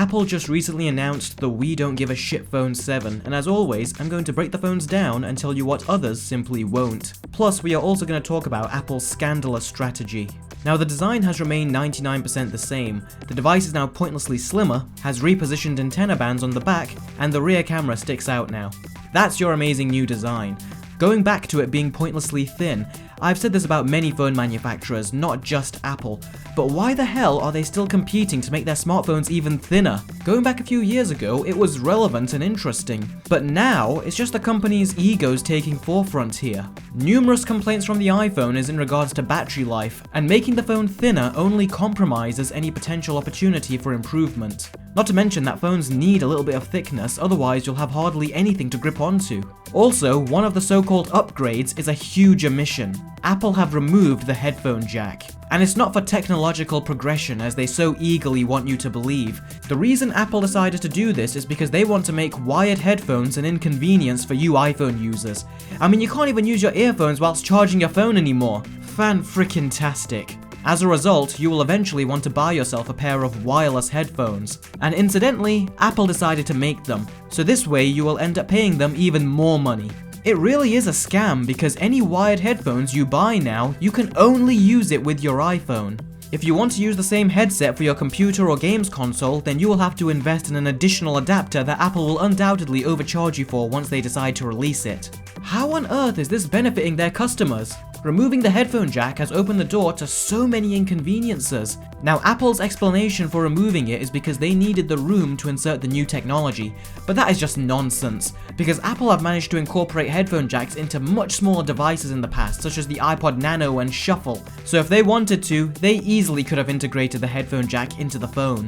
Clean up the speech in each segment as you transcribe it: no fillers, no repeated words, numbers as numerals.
Apple just recently announced the We Don't Give a Shit Phone 7, and as always, I'm going to break the phones down and tell you what others simply won't. Plus, we are also going to talk about Apple's scandalous strategy. Now, the design has remained 99% the same, the device is now pointlessly slimmer, has repositioned antenna bands on the back, and the rear camera sticks out now. That's your amazing new design. Going back to it being pointlessly thin, I've said this about many phone manufacturers, not just Apple, but why the hell are they still competing to make their smartphones even thinner? Going back a few years ago, it was relevant and interesting, but now it's just the company's egos taking forefront here. Numerous complaints from the iPhone is in regards to battery life, and making the phone thinner only compromises any potential opportunity for improvement. Not to mention that phones need a little bit of thickness, otherwise you'll have hardly anything to grip onto. Also, one of the so-called upgrades is a huge omission. Apple have removed the headphone jack. And it's not for technological progression as they so eagerly want you to believe. The reason Apple decided to do this is because they want to make wired headphones an inconvenience for you iPhone users. I mean, you can't even use your earphones whilst charging your phone anymore. Fan-frickin-tastic. As a result, you will eventually want to buy yourself a pair of wireless headphones. And incidentally, Apple decided to make them, so this way you will end up paying them even more money. It really is a scam because any wired headphones you buy now, you can only use it with your iPhone. If you want to use the same headset for your computer or games console, then you will have to invest in an additional adapter that Apple will undoubtedly overcharge you for once they decide to release it. How on earth is this benefiting their customers? Removing the headphone jack has opened the door to so many inconveniences. Now, Apple's explanation for removing it is because they needed the room to insert the new technology, but that is just nonsense, because Apple have managed to incorporate headphone jacks into much smaller devices in the past, such as the iPod Nano and Shuffle, so if they wanted to, they easily could have integrated the headphone jack into the phone.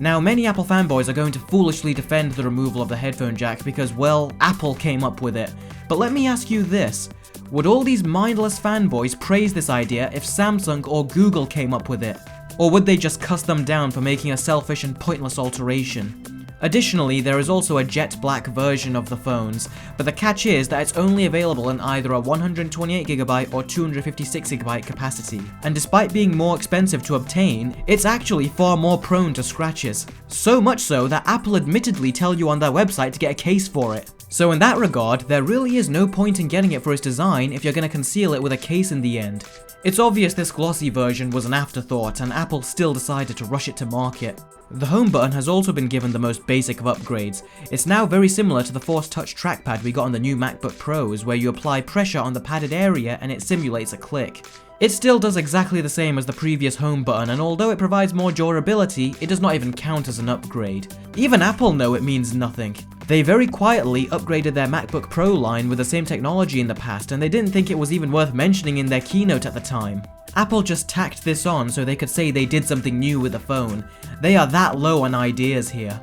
Now, many Apple fanboys are going to foolishly defend the removal of the headphone jack because, well, Apple came up with it. But let me ask you this. Would all these mindless fanboys praise this idea if Samsung or Google came up with it? Or would they just cuss them down for making a selfish and pointless alteration? Additionally, there is also a jet black version of the phones, but the catch is that it's only available in either a 128GB or 256GB capacity. And despite being more expensive to obtain, it's actually far more prone to scratches. So much so that Apple admittedly tell you on their website to get a case for it. So in that regard, there really is no point in getting it for its design if you're going to conceal it with a case in the end. It's obvious this glossy version was an afterthought and Apple still decided to rush it to market. The home button has also been given the most basic of upgrades. It's now very similar to the Force Touch trackpad we got on the new MacBook Pros, where you apply pressure on the padded area and it simulates a click. It still does exactly the same as the previous home button, and although it provides more durability, it does not even count as an upgrade. Even Apple know it means nothing. They very quietly upgraded their MacBook Pro line with the same technology in the past, and they didn't think it was even worth mentioning in their keynote at the time. Apple just tacked this on so they could say they did something new with the phone. They are that low on ideas here.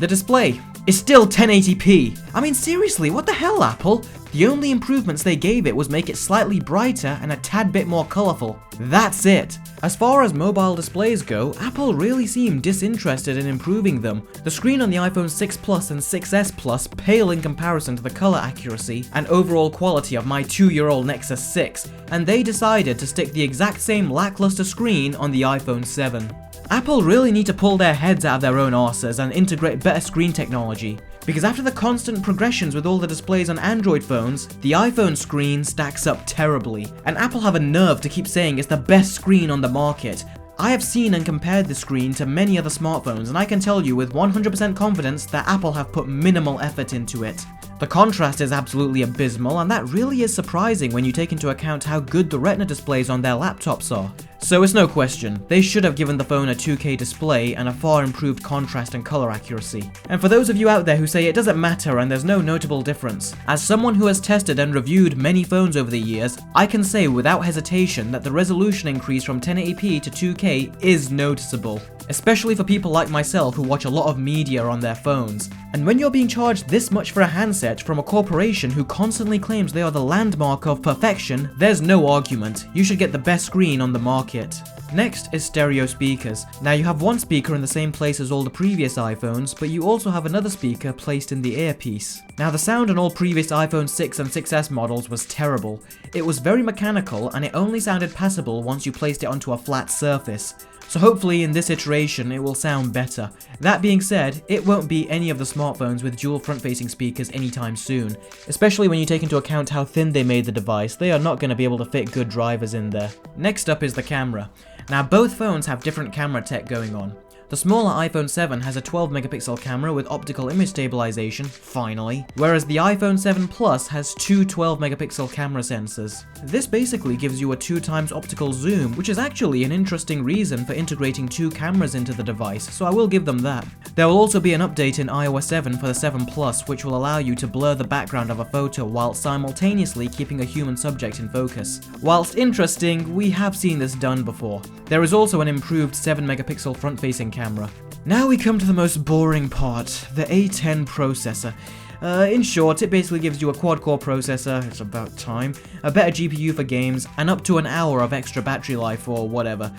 The display is still 1080p. I mean, seriously, what the hell, Apple? The only improvements they gave it was make it slightly brighter and a tad bit more colourful. That's it. As far as mobile displays go, Apple really seemed disinterested in improving them. The screen on the iPhone 6 Plus and 6s Plus pale in comparison to the colour accuracy and overall quality of my 2-year-old Nexus 6, and they decided to stick the exact same lackluster screen on the iPhone 7. Apple really need to pull their heads out of their own arses and integrate better screen technology, because after the constant progressions with all the displays on Android phones, the iPhone screen stacks up terribly, and Apple have a nerve to keep saying it's the best screen on the market. I have seen and compared the screen to many other smartphones, and I can tell you with 100% confidence that Apple have put minimal effort into it. The contrast is absolutely abysmal, and that really is surprising when you take into account how good the Retina displays on their laptops are. So it's no question, they should have given the phone a 2K display and a far improved contrast and color accuracy. And for those of you out there who say it doesn't matter and there's no notable difference, as someone who has tested and reviewed many phones over the years, I can say without hesitation that the resolution increase from 1080p to 2K is noticeable. Especially for people like myself who watch a lot of media on their phones. And when you're being charged this much for a handset from a corporation who constantly claims they are the landmark of perfection, there's no argument. You should get the best screen on the market. Next is stereo speakers. Now you have one speaker in the same place as all the previous iPhones, but you also have another speaker placed in the earpiece. Now the sound on all previous iPhone 6 and 6s models was terrible. It was very mechanical and it only sounded passable once you placed it onto a flat surface. So hopefully in this iteration it will sound better. That being said, it won't be any of the smartphones with dual front-facing speakers anytime soon. Especially when you take into account how thin they made the device, they are not going to be able to fit good drivers in there. Next up is the camera. Now both phones have different camera tech going on. The smaller iPhone 7 has a 12 megapixel camera with optical image stabilization, finally, whereas the iPhone 7 Plus has two 12 megapixel camera sensors. This basically gives you a 2x optical zoom, which is actually an interesting reason for integrating two cameras into the device, so I will give them that. There will also be an update in iOS 7 for the 7 Plus, which will allow you to blur the background of a photo while simultaneously keeping a human subject in focus. Whilst interesting, we have seen this done before. There is also an improved 7 megapixel front-facing camera. Now we come to the most boring part, the A10 processor. In short, it basically gives you a quad-core processor, it's about time, a better GPU for games, and up to an hour of extra battery life or whatever.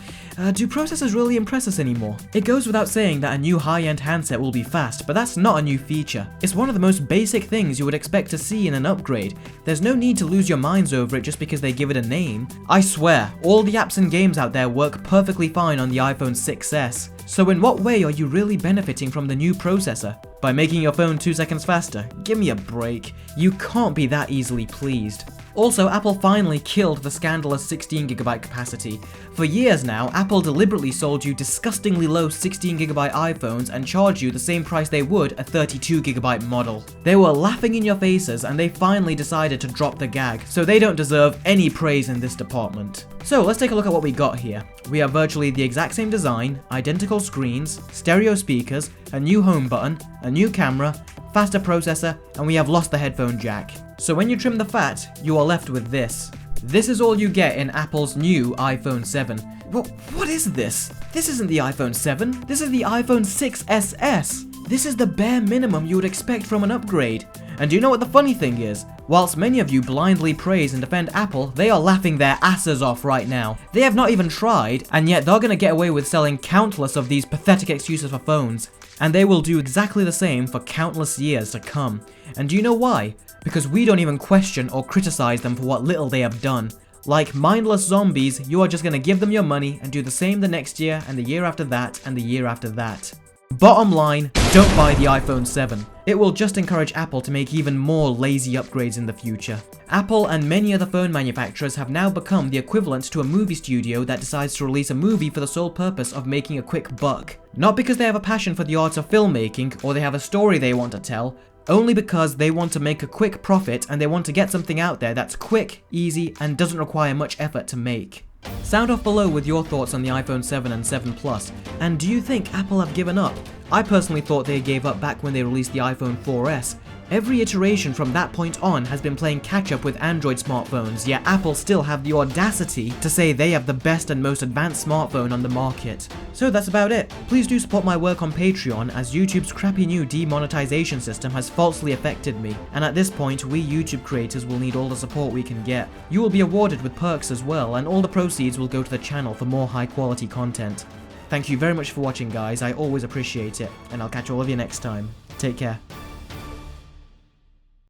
Do processors really impress us anymore? It goes without saying that a new high-end handset will be fast, but that's not a new feature. It's one of the most basic things you would expect to see in an upgrade. There's no need to lose your minds over it just because they give it a name. I swear, all the apps and games out there work perfectly fine on the iPhone 6s. So in what way are you really benefiting from the new processor? By making your phone 2 seconds faster? Give me a break. You can't be that easily pleased. Also, Apple finally killed the scandalous 16GB capacity. For years now, Apple deliberately sold you disgustingly low 16GB iPhones and charged you the same price they would a 32GB model. They were laughing in your faces and they finally decided to drop the gag, so they don't deserve any praise in this department. So let's take a look at what we got here. We have virtually the exact same design, identical screens, stereo speakers, a new home button, a new camera, faster processor, and we have lost the headphone jack. So when you trim the fat, you are left with this. This is all you get in Apple's new iPhone 7. What is this? This isn't the iPhone 7, this is the iPhone 6SS. This is the bare minimum you would expect from an upgrade. And do you know what the funny thing is? Whilst many of you blindly praise and defend Apple, they are laughing their asses off right now. They have not even tried, and yet they're gonna get away with selling countless of these pathetic excuses for phones. And they will do exactly the same for countless years to come. And do you know why? Because we don't even question or criticize them for what little they have done. Like mindless zombies, you are just gonna give them your money and do the same the next year and the year after that and the year after that. Bottom line, don't buy the iPhone 7. It will just encourage Apple to make even more lazy upgrades in the future. Apple and many other phone manufacturers have now become the equivalent to a movie studio that decides to release a movie for the sole purpose of making a quick buck. Not because they have a passion for the art of filmmaking or they have a story they want to tell, only because they want to make a quick profit and they want to get something out there that's quick, easy, and doesn't require much effort to make. Sound off below with your thoughts on the iPhone 7 and 7 Plus, and do you think Apple have given up? I personally thought they gave up back when they released the iPhone 4S. Every iteration from that point on has been playing catch up with Android smartphones, yet Apple still have the audacity to say they have the best and most advanced smartphone on the market. So that's about it. Please do support my work on Patreon, as YouTube's crappy new demonetization system has falsely affected me, and at this point we YouTube creators will need all the support we can get. You will be awarded with perks as well, and all the proceeds will go to the channel for more high quality content. Thank you very much for watching guys, I always appreciate it, and I'll catch all of you next time. Take care.